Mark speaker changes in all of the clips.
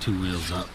Speaker 1: 2 wheels up.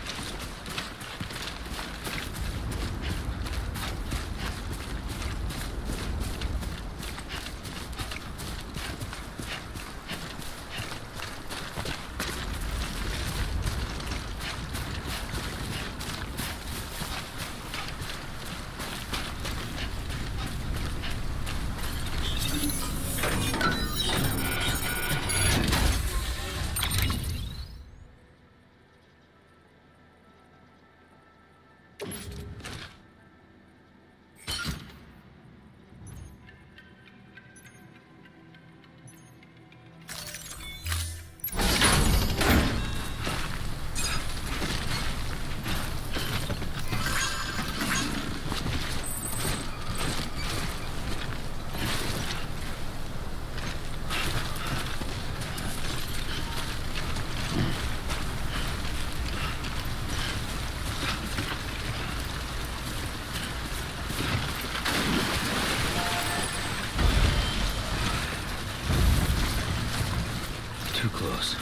Speaker 1: Too close.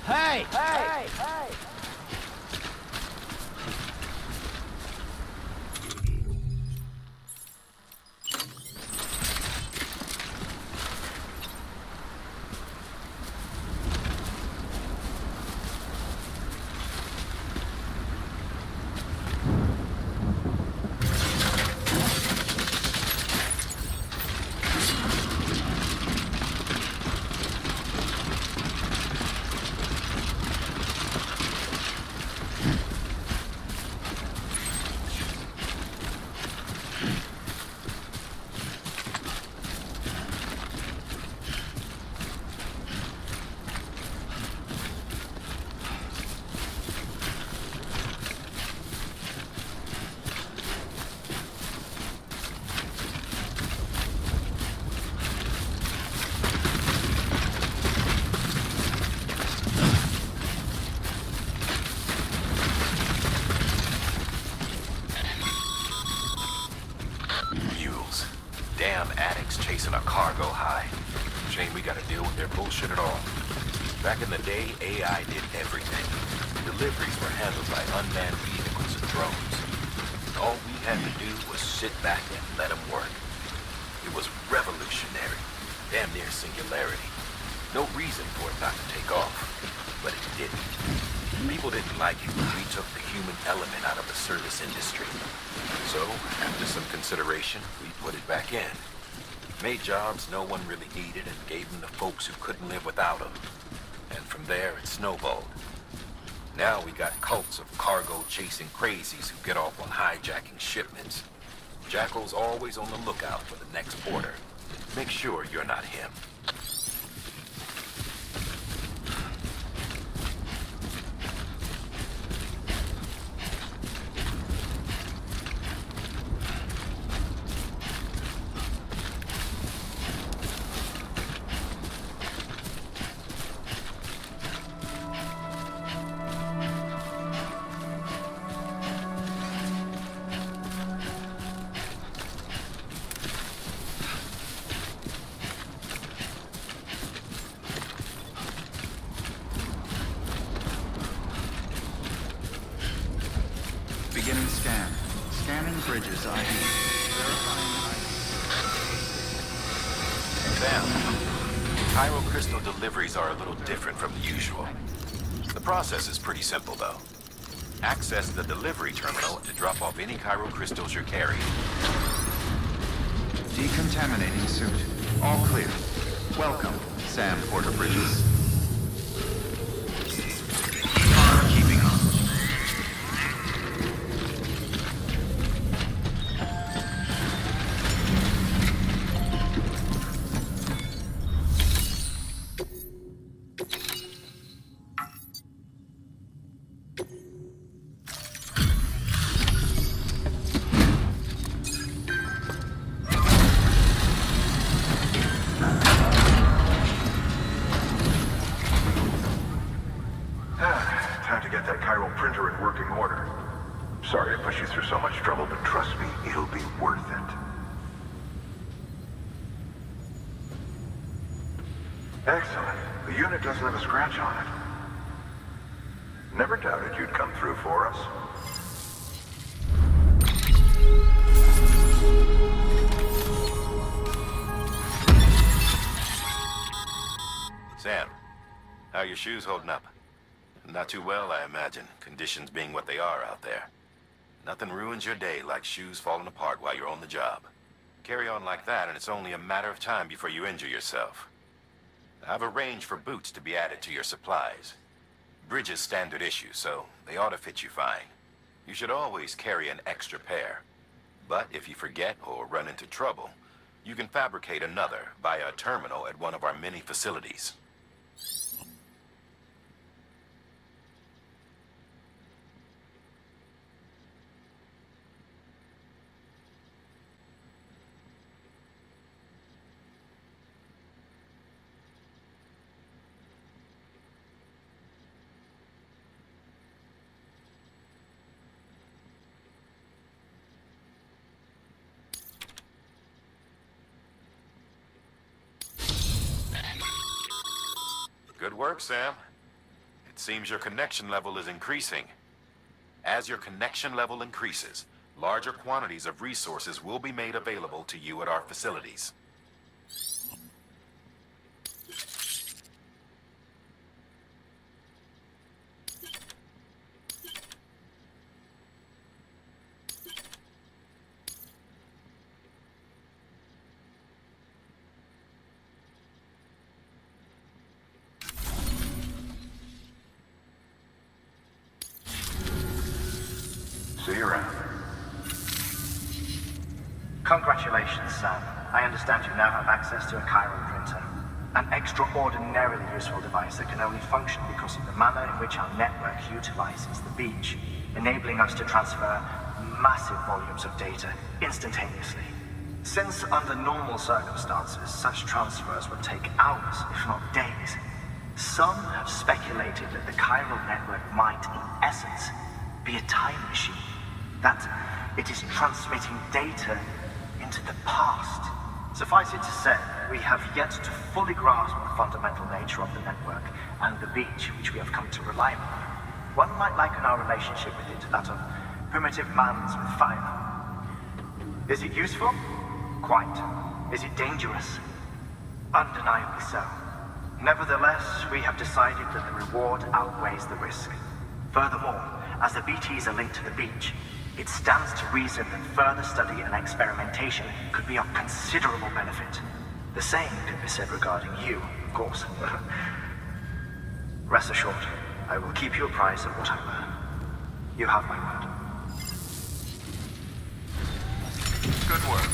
Speaker 1: Hey! Hey! Hey!
Speaker 2: Damn addicts chasing a cargo high. Shame we gotta deal with their bullshit at all. Back in the day, AI did everything. Deliveries were handled by unmanned vehicles and drones. All we had to do was sit back and let them work. It was revolutionary, damn near singularity. No reason for it not to take off, but it didn't. People didn't like it when we took the human element out of the service industry. So, after some consideration, we put it back in. Made jobs no one really needed and gave them to folks who couldn't live without them. And from there, it snowballed. Now we got cults of cargo-chasing crazies who get off on hijacking shipments. Jackal's always on the lookout for the next order. Make sure you're not him.
Speaker 1: Bridges ID.
Speaker 2: Sam, Cairo Crystal deliveries are a little different from the usual. The process is pretty simple, though. Access the delivery terminal to drop off any Cairo Crystals you're carrying.
Speaker 3: Decontaminating suit. All clear. Welcome, Sam Porter Bridges. Keeping on.
Speaker 4: Time to get that Cairo printer in working order. Sorry to push you through so much trouble, but trust me, it'll be worth it. Excellent. The unit doesn't have a scratch on it. Never doubted you'd come through for us.
Speaker 2: Sam, how are your shoes holding up? Not too well, I imagine, conditions being what they are out there. Nothing ruins your day like shoes falling apart while you're on the job. Carry on like that, and it's only a matter of time before you injure yourself. I've arranged for boots to be added to your supplies. Bridges standard issue, so they ought to fit you fine. You should always carry an extra pair. But if you forget or run into trouble, you can fabricate another via a terminal at one of our many facilities. Good work, Sam. It seems your connection level is increasing. As your connection level increases, larger quantities of resources will be made available to you at our facilities.
Speaker 4: See you around.
Speaker 5: Congratulations, Sam. I understand you now have access to a Cairo printer. An extraordinarily useful device that can only function because of the manner in which our network utilizes the beach, enabling us to transfer massive volumes of data instantaneously. Since under normal circumstances, such transfers would take hours, if not days, some have speculated that the Cairo network might, in essence, be a time machine. That it is transmitting data into the past. Suffice it to say, we have yet to fully grasp the fundamental nature of the network and the beach which we have come to rely on. One might liken our relationship with it to that of primitive mans with fire. Is it useful? Quite. Is it dangerous? Undeniably so. Nevertheless, we have decided that the reward outweighs the risk. Furthermore, as the BTs are linked to the beach, it stands to reason that further study and experimentation could be of considerable benefit. The same could be said regarding you, of course. Rest assured, I will keep you apprised of what I learn. You have my word.
Speaker 3: Good work.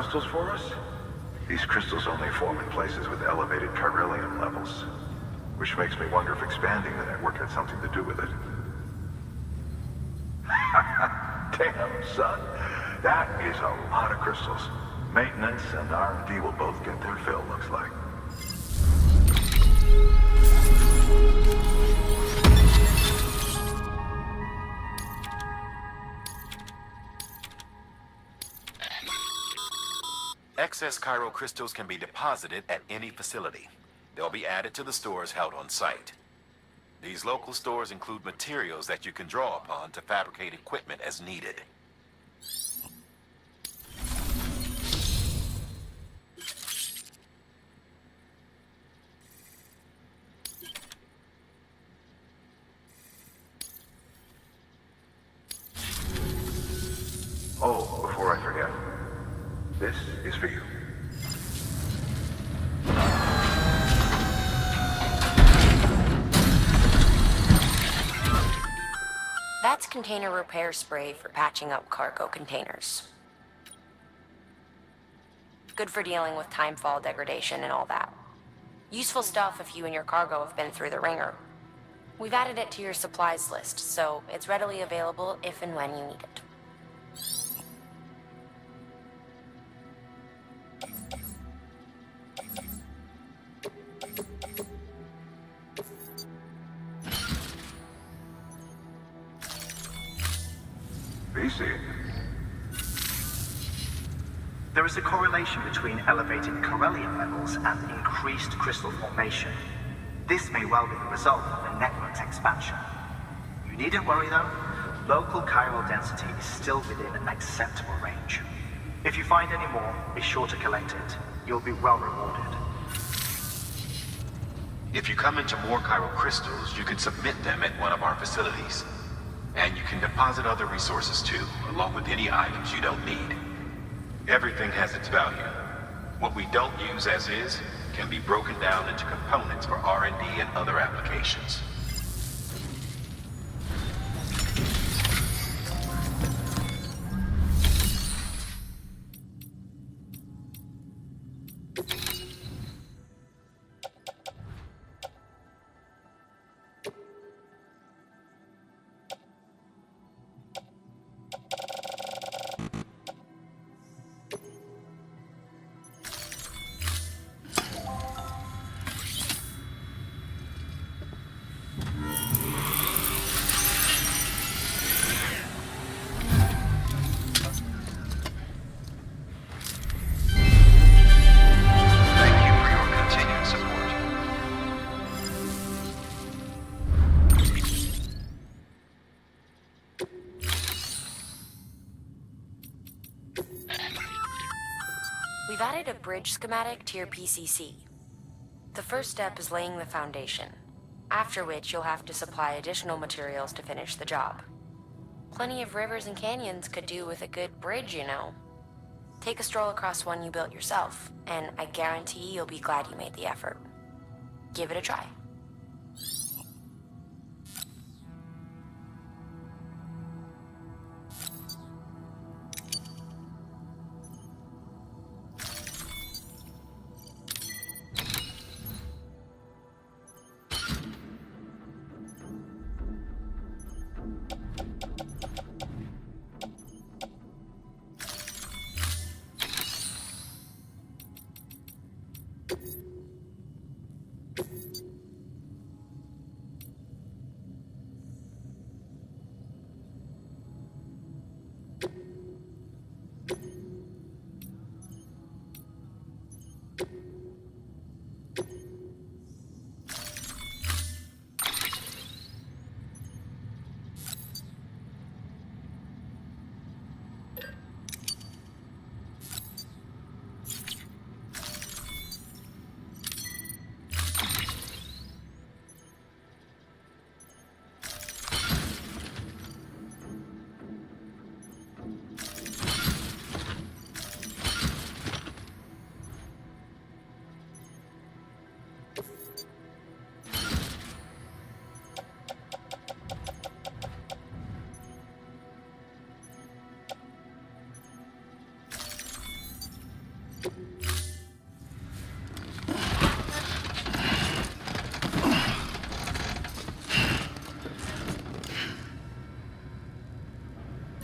Speaker 4: crystals for us? These crystals only form in places with elevated chiralium levels, which makes me wonder if expanding the network had something to do with it. Damn, son. That is a lot of crystals. Maintenance and R&D will both get their fill, looks like.
Speaker 2: Excess Cairo Crystals can be deposited at any facility. They'll be added to the stores held on site. These local stores include materials that you can draw upon to fabricate equipment as needed.
Speaker 4: Oh, before I forget, this is for you.
Speaker 6: That's container repair spray for patching up cargo containers. Good for dealing with timefall degradation and all that. Useful stuff if you and your cargo have been through the ringer. We've added it to your supplies list, so it's readily available if and when you need it.
Speaker 4: VC.
Speaker 5: There is a correlation between elevated chiralium levels and increased crystal formation. This may well be the result of the network's expansion. You needn't worry though. Local chiral density is still within an acceptable range. If you find any more, be sure to collect it. You'll be well rewarded.
Speaker 2: If you come into more Cairo Crystals, you can submit them at one of our facilities. And you can deposit other resources too, along with any items you don't need. Everything has its value. What we don't use as is can be broken down into components for R&D and other applications.
Speaker 3: Thank you for your continued support.
Speaker 6: We've added a bridge schematic to your PCC. The first step is laying the foundation, after which you'll have to supply additional materials to finish the job. Plenty of rivers and canyons could do with a good bridge, you know. Take a stroll across one you built yourself, and I guarantee you'll be glad you made the effort. Give it a try.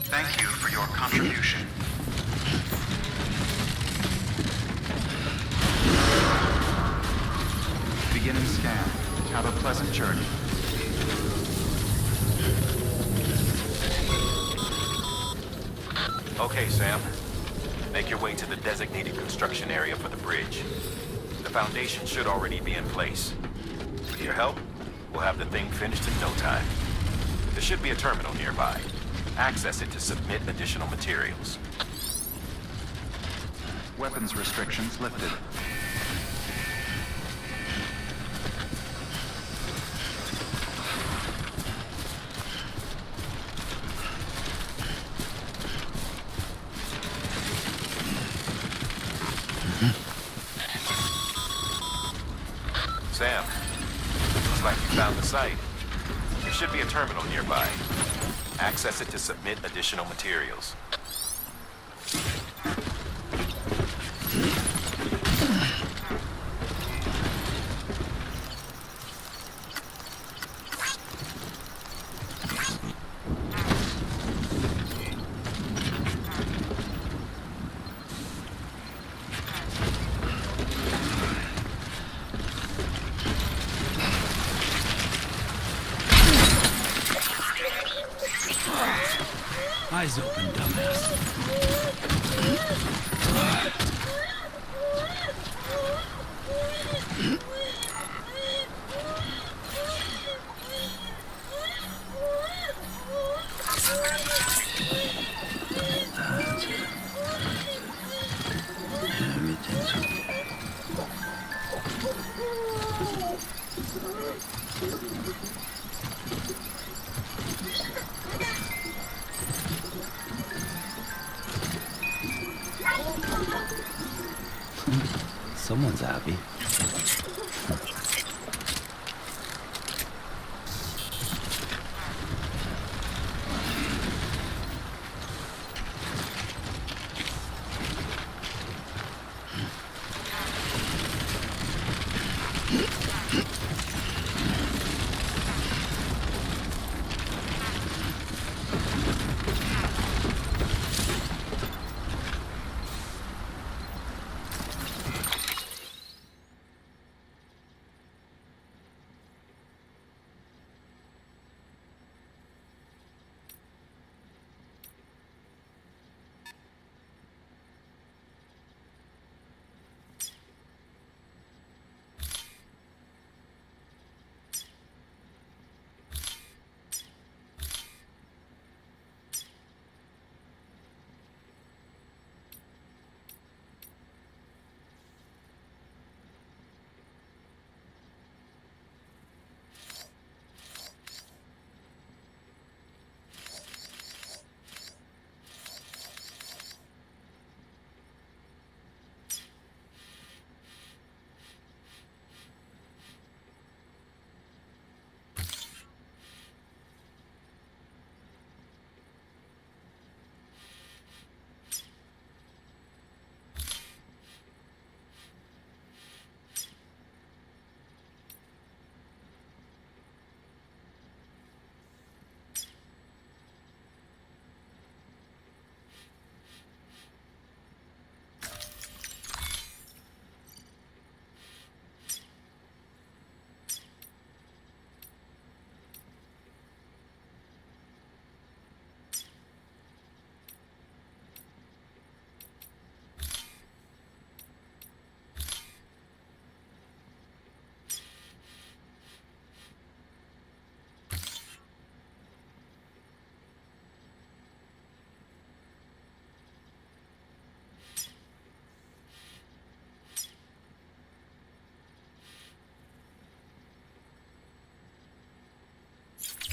Speaker 3: Thank you for your contribution. Beginning scan. Have a pleasant journey.
Speaker 2: Okay, Sam. Make your way to the designated construction area for the bridge. The foundation should already be in place. With your help, we'll have the thing finished in no time. There should be a terminal nearby. Access it to submit additional materials.
Speaker 3: Weapons restrictions lifted.
Speaker 2: Sam, looks like you found the site. There should be a terminal nearby. Access it to submit additional materials.
Speaker 1: Eyes open, dumbass. That's it. Everything's okay. Someone's happy.